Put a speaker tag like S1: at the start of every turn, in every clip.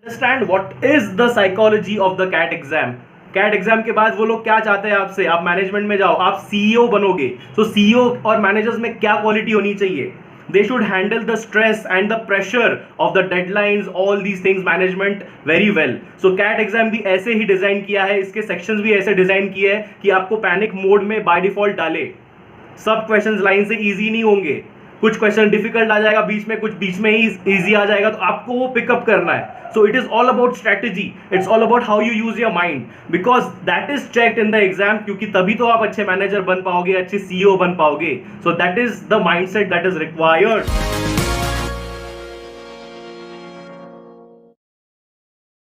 S1: Understand what is the psychology of the CAT exam. CAT exam के बाद वो लोग क्या चाहते हैं आपसे, आप मैनेजमेंट में जाओ, आप सीईओ बनोगे। तो सीईओ और मैनेजर्स में क्या क्वालिटी होनी चाहिए? They should handle the stress and the pressure of the deadlines, all these things management very well. So CAT exam भी ऐसे ही डिजाइन किया है, इसके सेक्शंस भी ऐसे डिजाइन किए हैं कि आपको पैनिक मोड में बाय डिफॉल्ट डाले। सब क्वेश्चंस लाइन से इजी नहीं होंगे, कुछ क्वेश्चन डिफिकल्ट आ जाएगा बीच में, कुछ बीच में ही इजी आ जाएगा, तो आपको वो पिकअप करना है। So it is all about strategy, it's all about how you use your mind, because that is checked in the exam, क्योंकि तभी तो आप अच्छे मैनेजर बन पाओगे, अच्छे सीईओ बन पाओगे। So that is the mindset that is required.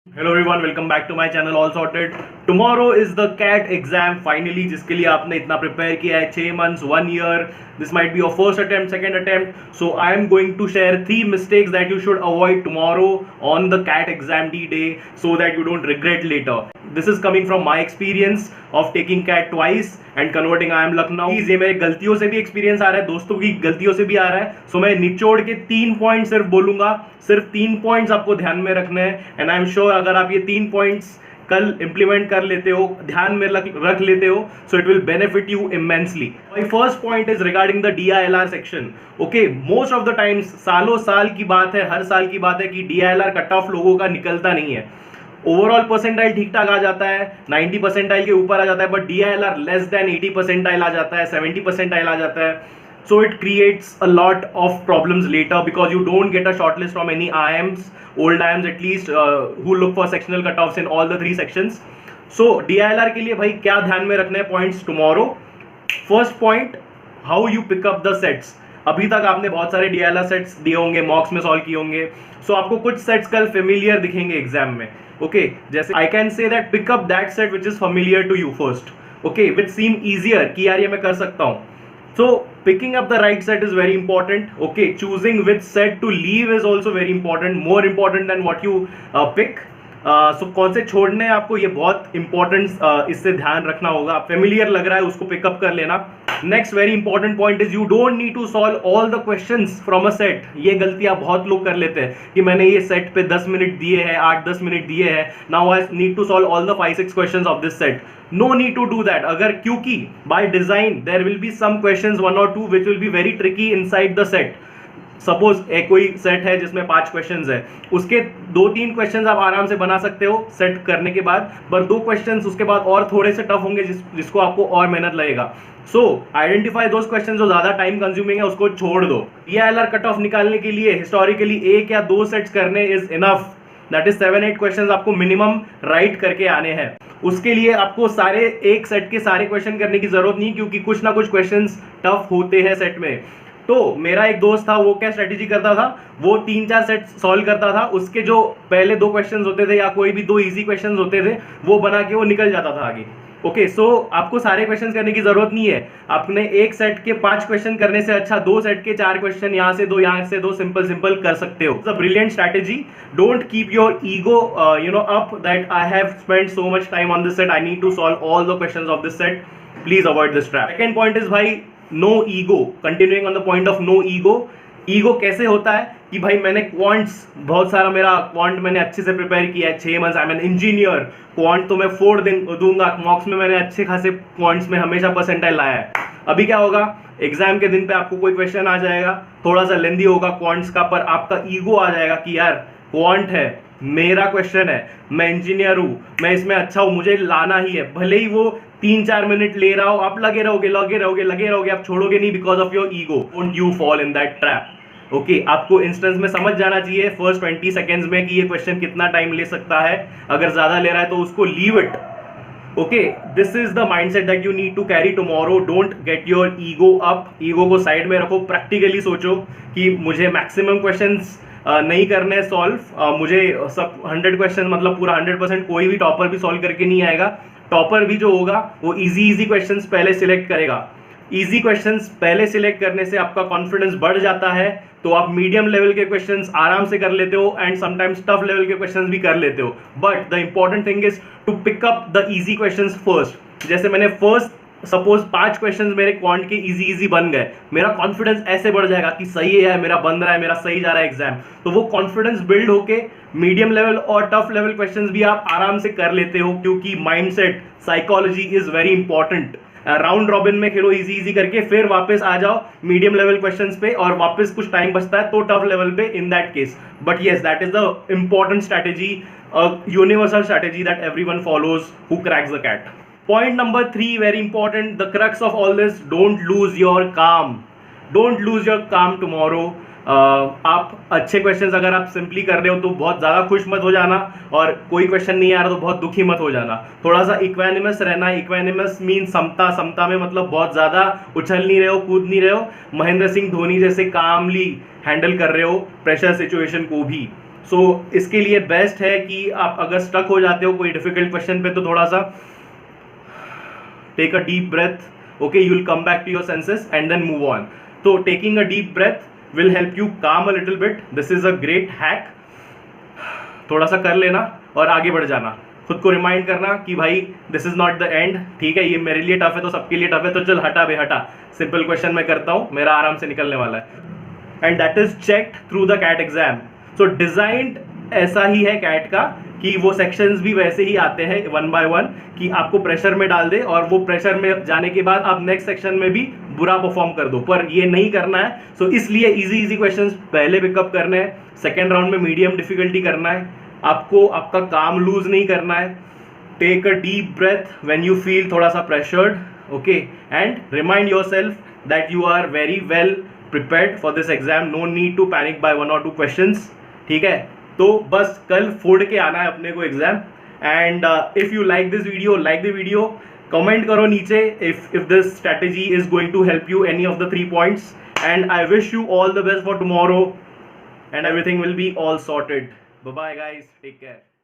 S1: Hello everyone, welcome back to my channel all sorted. Tomorrow is the CAT exam finally, जिसके लिए आपने इतना प्रिपेयर किया है, 6 months, 1 year. This might be your first attempt, second attempt. So I am going to share 3 mistakes that you should avoid tomorrow on the CAT exam D day, so that you don't regret letter. This is coming from my experience of taking CAT twice and converting I M Lucknow. ये मेरे गलतियों से भी experience आ रहा है, दोस्तों की गलतियों से भी आ रहा है। सो मैं निचोड़ के 3 पॉइंट सिर्फ बोलूंगा, सिर्फ 3 पॉइंट्स आपको ध्यान में रखने हैं। एंड आई एम श्योर अगर आप ये 3 पॉइंट्स कल इंप्लीमेंट कर लेते हो, ध्यान में रख लेते हो, so it will benefit you immensely. My first point is regarding the DILR section. Okay, most of the times, सालों साल की बात है, हर साल की बात है कि DILR कट ऑफ लोगों का निकलता नहीं है। ओवरऑल परसेंटाइल ठीक ठाक आ जाता है, 90 परसेंटाइल के ऊपर आ जाता है, but DILR less than 80 percentile आ जाता है, 70 परसेंटाइल आ जाता है। So it creates a lot of problems later because you don't get a shortlist from any IIMs, old IIMs at least, who look for sectional cutoffs in all the 3 sections. So DILR के लिए भाई क्या ध्यान में रखना है points tomorrow? First point, how you pick up the sets. अभी तक आपने बहुत सारे DILR सेट्स दिए होंगे, मॉक्स में सॉल्व किए होंगे, सो आपको कुछ सेट्स कल फेमिलियर दिखेंगे एग्जाम में। ओके, जैसे I can say that pick up that set which is familiar to you first, okay, which seem easier कि यार ये मैं कर सकता हूँ। So picking up the right set is very important. Okay, choosing which set to leave is also very important, more important than what you pick. So कौन से छोड़ने हैं आपको, ये बहुत इंपॉर्टेंट, इससे ध्यान रखना होगा। फेमिलियर लग रहा है उसको पिकअप कर लेना। Next very important point is you don't need to solve all the questions from a set. ये गलतियां बहुत लोग कर लेते हैं कि मैंने ये सेट पे 10 मिनट दिए हैं, 8-10 मिनट दिए हैं, now I need to solve all the 5-6 questions of this set. No need to do that, अगर, क्योंकि by design there will be some questions 1 or 2 which will be very tricky inside the set. Suppose कोई set है जिसमें 5 questions है, उसके 2-3 questions आप आराम से बना सकते हो सेट करने के बाद, पर 2 क्वेश्चंस उसके बाद और थोड़े से टफ होंगे जिसको आपको और मेहनत लगेगा। सो आइडेंटिफाई दोस क्वेश्चंस जो ज्यादा टाइम कंज्यूमिंग है, उसको छोड़ दो। DILR कट ऑफ निकालने के लिए हिस्टोरिकली 1 या 2 सेट्स करने is enough. That is 7-8 questions आपको मिनिमम राइट करके आने हैं। उसके लिए आपको सारे एक सेट के सारे क्वेश्चन करने की जरूरत नहीं, क्योंकि कुछ ना कुछ क्वेश्चंस टफ होते हैं सेट में। तो मेरा एक दोस्त था, वो क्या स्ट्रेटेजी करता था, वो 3-4 सेट सॉल्व करता था, उसके जो पहले 2 क्वेश्चंस होते थे या कोई भी 2 इजी क्वेश्चंस होते थे, वो बना के वो निकल जाता था आगे। ओके, सो आपको सारे क्वेश्चंस करने की जरूरत नहीं है। आपने एक सेट के 5 क्वेश्चन करने से अच्छा 2 सेट के 4 क्वेश्चन यहाँ से 2 यहाँ से 2 सिंपल कर सकते हो। It's a brilliant strategy. Don't keep your ego up that I have spent so much time on this set, I need to solve all the questions of this set. Please avoid this trap. Second point is भाई no ego. Continuing on the point of no ego. Ego कैसे होता है कि भाई मैंने quants, बहुत सारा मेरा क्वांट मैंने अच्छे से प्रिपेयर किया है, 6 months, I am an engineer, quant तो मैं 4 दूंगा, मॉक्स में मैंने अच्छे खासे क्वांट्स में हमेशा परसेंटाइल लाया है। अभी क्या होगा, एग्जाम के दिन पे आपको कोई क्वेश्चन आ जाएगा, थोड़ा सा लेंदी होगा क्वांट्स का, पर आपका ईगो आ जाएगा कि यार क्वांट है, मेरा क्वेश्चन है, मैं इंजीनियर हूँ, मैं इसमें अच्छा हूँ, मुझे लाना ही है। भले ही वो 3-4 मिनट ले रहा हो, आप लगे रहोगे, आप छोड़ोगे नहीं because of your ego. Don't you fall in that trap. Okay, आपको इंस्टेंस में समझ जाना चाहिए फर्स्ट 20 सेकेंड्स में कि ये क्वेश्चन कितना टाइम ले सकता है। अगर ज्यादा ले रहा है तो उसको leave it. Okay, this is the mindset that you need to carry tomorrow. Don't get your ego up. Ego को साइड में रखो, प्रैक्टिकली सोचो कि मुझे मैक्सिमम क्वेश्चंस नहीं करने सॉल्व, मुझे सब 100 क्वेश्चन, मतलब पूरा 100%, कोई भी टॉपर भी सॉल्व करके नहीं आएगा। टॉपर भी जो होगा वो इजी क्वेश्चंस पहले सिलेक्ट करेगा। इजी क्वेश्चंस पहले सिलेक्ट करने से आपका कॉन्फिडेंस बढ़ जाता है, तो आप मीडियम लेवल के क्वेश्चंस आराम से कर लेते हो एंड समटाइम्स टफ लेवल के क्वेश्चंस भी कर लेते हो। But the important thing is to pick up the easy questions first. जैसे मैंने फर्स्ट सपोज 5 क्वेश्चंस मेरे क्वांट के इजी बन गए, मेरा कॉन्फिडेंस ऐसे बढ़ जाएगा कि सही है यार, मेरा बन रहा है, मेरा सही जा रहा है एग्जाम। तो वो कॉन्फिडेंस बिल्ड होके मीडियम लेवल और टफ लेवल क्वेश्चंस भी आप आराम से कर लेते हो, क्योंकि mindset psychology is very important. Round robin में खेलो इजी करके, फिर वापस आ जाओ मीडियम लेवल क्वेश्चंस पे, और वापस कुछ टाइम बचता है तो टफ लेवल पे in that case. But yes, that is the important strategy, universal strategy that everyone follows who cracks the CAT. Point number 3, very important, the crux of all this, don't lose your calm. Don't lose your calm tomorrow. आप अच्छे questions अगर आप simply कर रहे हो तो बहुत ज़्यादा खुश मत हो जाना, और कोई क्वेश्चन नहीं आ रहा तो बहुत दुखी मत हो जाना। थोड़ा सा इक्वेनिमस रहना। इक्वेनिमस मीन समता। समता में मतलब बहुत ज़्यादा उछल नहीं रहे हो, कूद नहीं रहे हो, महेंद्र सिंह धोनी जैसे कामली हैंडल कर रहे हो प्रेशर सिचुएशन को भी। सो इसके लिए बेस्ट है कि आप अगर स्टक हो जाते हो कोई डिफिकल्ट क्वेश्चन पे तो थोड़ा सा take a deep breath, okay, you will come back to your senses and then move on. So taking a deep breath will help you calm a little bit. This is a great hack. थोड़ा सा कर लेना और आगे बढ़ जाना, खुद को रिमाइंड करना कि भाई this is not the end, ठीक है, ये मेरे लिए टफ है तो सबके लिए टफ है, तो चल हटा बे हटा, सिंपल क्वेश्चन मैं करता हूँ, मेरा आराम से निकलने वाला है। And that is checked through the CAT exam. So designed ऐसा ही है कैट का कि वो सेक्शंस भी वैसे ही आते हैं 1 by 1 कि आपको प्रेशर में डाल दे, और वो प्रेशर में जाने के बाद आप नेक्स्ट सेक्शन में भी बुरा परफॉर्म कर दो, पर ये नहीं करना है। सो इसलिए इजी क्वेश्चंस पहले पिकअप करने हैं, सेकेंड राउंड में मीडियम डिफिकल्टी करना है, आपको आपका काम लूज नहीं करना है। Take a deep breath when you feel थोड़ा सा pressured, okay, and remind yourself that you are very well prepared for this exam. No need to panic by 1 or 2 questions, ठीक है। तो बस कल फोड़ के आना है अपने को exam. And if you like this video, like the video, comment करो नीचे if this strategy is going to help you any of the 3 points, and I wish you all the best for tomorrow, and everything will be all sorted. Bye bye guys, take care.